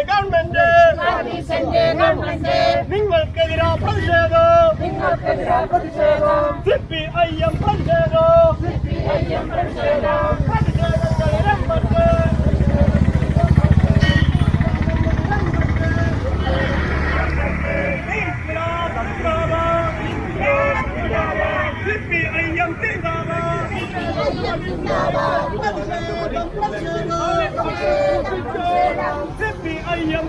Government നിങ്ങൾക്കെതിരാ പ്രതിഷേധം CPIM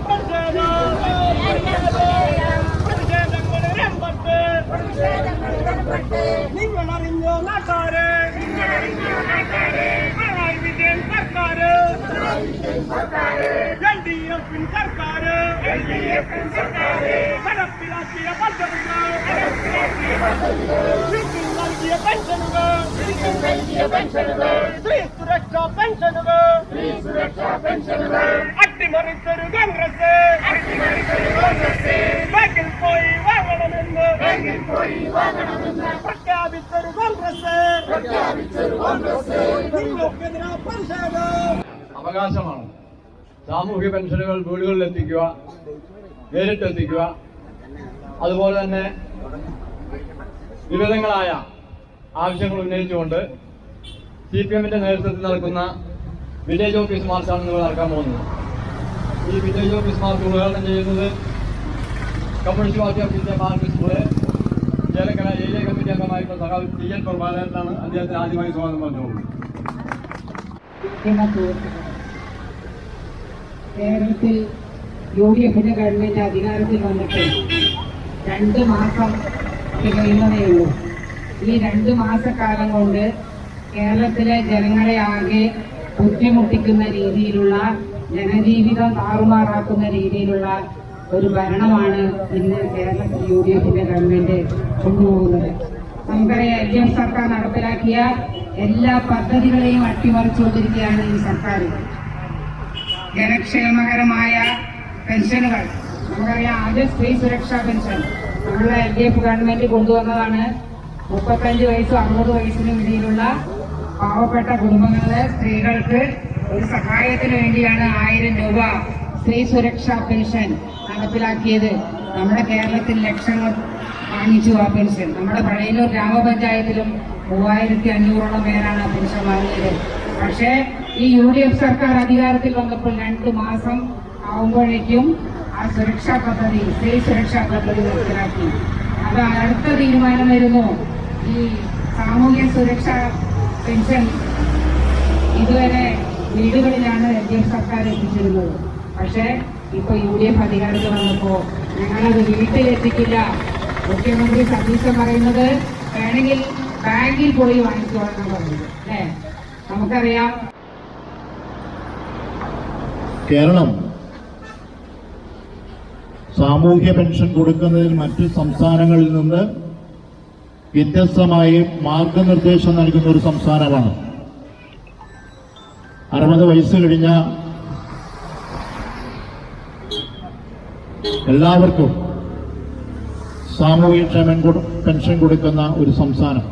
നിങ്ങൾ അറിഞ്ഞോ നാട്ടാരെ പിണറായി വിജയൻ സർക്കാർ LDF സർക്കാർ നടപ്പിലാക്കിയ പദ്ധതികൾ നൽകിയ പെൻഷനുകൾ സ്ത്രീ സുരക്ഷാ പെൻഷനുകൾ അട്ടിമറിച്ചൊരു കോൺഗ്രസ് ബാങ്കിൽ പോയി വാങ്ങണമെന്ന് പ്രഖ്യാപിച്ചൊരു കോൺഗ്രസ് നിങ്ങൾക്കെതിരാ പ്രതിഷേധം. അവകാശമാണ് സാമൂഹ്യ പെൻഷനുകൾ വീടുകളിൽ എത്തിക്കുക, നേരിട്ടെത്തിക്കുക. അതുപോലെ തന്നെ വിവിധങ്ങളായ ആവശ്യങ്ങൾ ഉന്നയിച്ചുകൊണ്ട് CPMന്റെ നേതൃത്വത്തിൽ നടക്കുന്ന വില്ലേജ് ഓഫീസ് മാർച്ചാണ് നിങ്ങൾ നടക്കാൻ പോകുന്നത്. ഈ വില്ലേജ് ഓഫീസ് മാർച്ച് ഉദ്ഘാടനം ചെയ്യുന്നത് communist party of India Marxist school Chelakkara area committee അംഗമായിട്ടുള്ള സഖാവ് TN പ്രഭാകരനാണ്. അദ്ദേഹത്തിന് ആദ്യമായി സ്വാഗതം പറഞ്ഞോളൂ. കേരളത്തിൽ UDFന്റെ ഗവൺമെന്റ് അധികാരത്തിൽ വന്നിട്ട് 2 മാസം തികയുന്നതേ ഉള്ളൂ. ഈ 2 മാസക്കാലം കൊണ്ട് കേരളത്തിലെ ജനങ്ങളെ ആകെ ബുദ്ധിമുട്ടിക്കുന്ന രീതിയിലുള്ള, ജനജീവിതം താറുമാറാക്കുന്ന രീതിയിലുള്ള ഒരു ഭരണമാണ് ഇന്ന് കേരളത്തിൽ UDFന്റെ ഗവൺമെന്റ് കൊണ്ടുപോകുന്നത്. നമുക്കറിയാം, LDF സർക്കാർ നടപ്പിലാക്കിയ എല്ലാ പദ്ധതികളെയും അട്ടിമറിച്ചുകൊണ്ടിരിക്കുകയാണ് ഈ സർക്കാർ. ജനക്ഷേമകരമായ പെൻഷനുകൾ നമുക്കറിയാം. ആദ്യം സ്ത്രീ സുരക്ഷാ പെൻഷൻ നമ്മുടെ LDF ഗവൺമെന്റ് കൊണ്ടുവന്നതാണ്. 35 വയസ്സും 60 വയസ്സിനും ഇടയിലുള്ള പാവപ്പെട്ട കുടുംബങ്ങളിലെ സ്ത്രീകൾക്ക് ഒരു സഹായത്തിന് വേണ്ടിയാണ് 1000 രൂപ സ്ത്രീ സുരക്ഷാ പെൻഷൻ നടപ്പിലാക്കിയത്. നമ്മുടെ കേരളത്തിൽ ലക്ഷങ്ങൾ വാങ്ങിച്ചു ആ പെൻഷൻ. നമ്മുടെ പഴയന്നൂർ ഗ്രാമപഞ്ചായത്തിലും 3500ഓളം പേരാണ് ആ പെൻഷൻ വാങ്ങിയത്. പക്ഷേ ഈ UDF സർക്കാർ അധികാരത്തിൽ വന്നപ്പോൾ 2 മാസം ആവുമ്പോഴേക്കും ആ സുരക്ഷാ പദ്ധതി, സ്ത്രീ സുരക്ഷാ പദ്ധതി നിർത്തലാക്കി. അത് അടുത്ത തീരുമാനം വരുന്നു. ഈ സാമൂഹ്യ സുരക്ഷാ പെൻഷൻ ഇതുവരെ വീടുകളിലാണ് LDF സർക്കാർ എത്തിച്ചിരുന്നത്. പക്ഷേ ഇപ്പൊ UDF അധികാരത്തിൽ വന്നപ്പോ ഞങ്ങളത് വീട്ടിലെത്തിക്കില്ല. മുഖ്യമന്ത്രി സതീശൻ പറയുന്നത് വേണമെങ്കിൽ ബാങ്കിൽ പോയി വാങ്ങിച്ചോളാൻ പറഞ്ഞത് അല്ലേ? നമുക്കറിയാം, കേരളം സാമൂഹ്യ പെൻഷൻ കൊടുക്കുന്നതിൽ മറ്റ് സംസ്ഥാനങ്ങളിൽ നിന്ന് വ്യത്യസ്തമായി മാർഗനിർദ്ദേശം നൽകുന്ന ഒരു സംസ്ഥാനമാണ്. 60 വയസ്സ് കഴിഞ്ഞ എല്ലാവർക്കും സാമൂഹ്യ പെൻഷൻ കൊടുക്കുന്ന ഒരു സംസ്ഥാനം.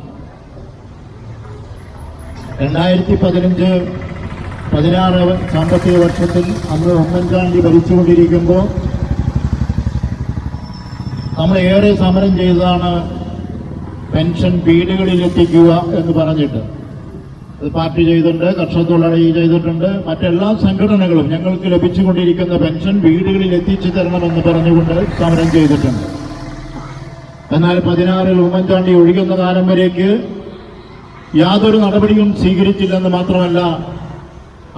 2015-16 സാമ്പത്തിക വർഷത്തിൽ അന്ന് ഉമ്മൻചാണ്ടി ഭരിച്ചുകൊണ്ടിരിക്കുമ്പോൾ നമ്മൾ ഏറെ സമരം ചെയ്തതാണ് പെൻഷൻ വീടുകളിൽ എത്തിക്കുക എന്ന് പറഞ്ഞിട്ട്. അത് പാർട്ടി ചെയ്തിട്ടുണ്ട്, കർഷക തൊഴിലാളി ചെയ്തിട്ടുണ്ട്, മറ്റെല്ലാ സംഘടനകളും ഞങ്ങൾക്ക് ലഭിച്ചുകൊണ്ടിരിക്കുന്ന പെൻഷൻ വീടുകളിൽ എത്തിച്ചു തരണമെന്ന് പറഞ്ഞുകൊണ്ട് സമരം ചെയ്തിട്ടുണ്ട്. എന്നാൽ 16 ഉമ്മൻചാണ്ടി ഒഴിയുന്ന കാലം വരേക്ക് യാതൊരു നടപടിയും സ്വീകരിച്ചില്ലെന്ന് മാത്രമല്ല,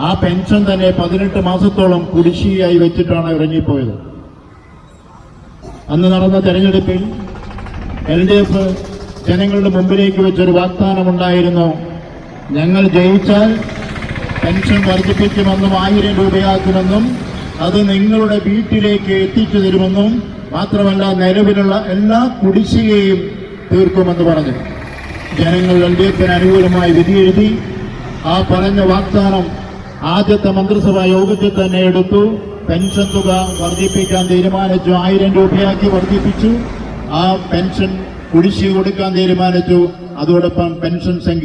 ആ പെൻഷൻ തന്നെ 18 മാസത്തോളം കുടിശ്ശികയായി വെച്ചിട്ടാണ് ഇറങ്ങിപ്പോയത്. അന്ന് നടന്ന തെരഞ്ഞെടുപ്പിൽ LDF ജനങ്ങളുടെ മുമ്പിലേക്ക് വെച്ചൊരു വാഗ്ദാനമുണ്ടായിരുന്നു. ഞങ്ങൾ ജയിച്ചാൽ പെൻഷൻ വർദ്ധിപ്പിക്കുമെന്നും 1000 രൂപയാക്കുമെന്നും അത് നിങ്ങളുടെ വീട്ടിലേക്ക് എത്തിച്ചു തരുമെന്നും മാത്രമല്ല നിലവിലുള്ള എല്ലാ കുടിശ്ശികയും തീർക്കുമെന്ന് പറഞ്ഞു. ജനങ്ങൾ LDFന് അനുകൂലമായി വിധിയെഴുതി. ആ പറഞ്ഞ വാഗ്ദാനം ആദ്യത്തെ മന്ത്രിസഭാ യോഗത്തിൽ തന്നെ എടുത്തു. പെൻഷൻ തുക വർദ്ധിപ്പിക്കാൻ തീരുമാനിച്ചു. 1000 രൂപയാക്കി വർദ്ധിപ്പിച്ചു. ആ പെൻഷൻ കുടിശ്ശിക കൊടുക്കാൻ തീരുമാനിച്ചു. അതോടൊപ്പം പെൻഷൻ സംഖ്യ